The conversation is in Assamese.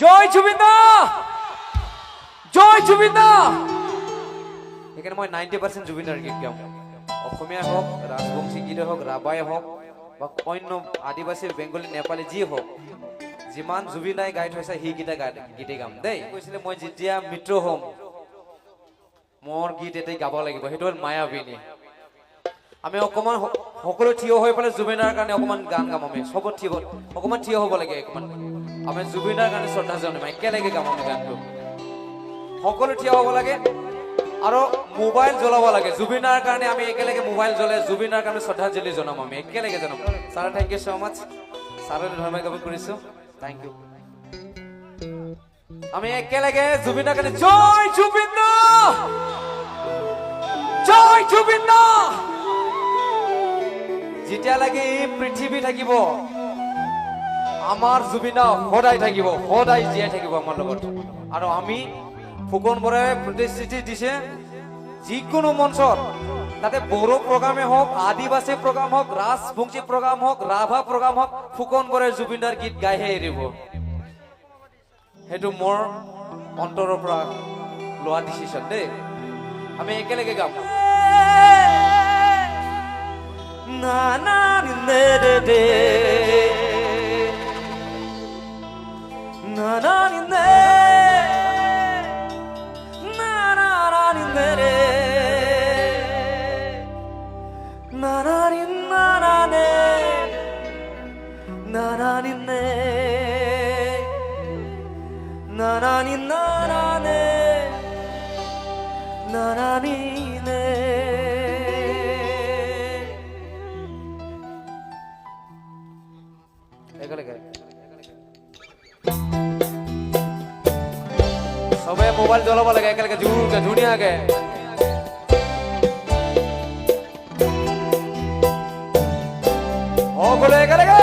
জয় জুবিন দা, জয় জুবিন দা। এখানে মই 90% জুবিনৰ গীত গাম। অসমীয়া হোক, ৰাজবংশী গীত হোক, ৰাবাই হোক বা অন্য আদিবাসী, বেংগলী, নেপালী যি হোক, যিমান জুবিন দাই গাই থৈছে সেই গীতে গাম দেই। কৈছিলে মই যেতিয়া মৃত্যু হ'ম মোৰ গীত এটাই গাব লাগিব, সেইটো হ'ল মায়াবিনী। আমি অকমান সকলো থিয় হৈ পেলাই জুবিনৰ কাৰণে অকমান গান গাম। আমি সব অকমান থিয় হ'ব লাগে। অকমান আমি জুবিনৰ কাৰণে শ্ৰদ্ধা জনাম, একেলগে গাম আমি গানটো। সকলো থিয় হ'ব লাগে আৰু মোবাইল জ্বলাব লাগে জুবিনৰ কাৰণে। আমি একেলগে মোবাইল জ্বলাই জুবিনৰ কাৰণে শ্ৰদ্ধাঞ্জলি জনাম, আমি একেলগে জনাম। ছাৰ থেংক ইউ ছ' মাছ। ছাৰলৈ ধন্যবাদ জ্ঞাপন কৰিছো, থেংক ইউ। আমি একেলগে জুবিনৰ কাৰণে জয় জুবিন দা, জয় জুবিন দা। যেতিয়ালৈকে এই পৃথিৱী থাকিব আমাৰ জুবিন দা সদায় থাকিব, সদায় জীয়াই থাকিব আমাৰ লগত। আৰু আমি ফুকন বৰাই প্ৰতিশ্ৰুতি দিছে যিকোনো মঞ্চত, তাতে বড়ো প্ৰগ্ৰামে হওক, আদিবাসী প্ৰগ্ৰাম হওক, ৰাজবংশী প্ৰগ্ৰাম হওক, ৰাভা প্ৰগ্ৰাম হওক, ফুকন বৰাই জুবিন দাৰ গীত গাইহে এৰিব। সেইটো মোৰ অন্তৰৰ পৰা লোৱা ডিচিশ্যন দেই। আমি একেলগে গাম। না না নে রে রে না না নে না না নে রে না না নে না না নে na na ni na na ne na na ni ne একেলগে সবে মোবাইল জ্বলাব লাগে একেলগে জোৰকে ধুনীয়াকে। সকলো একেলগে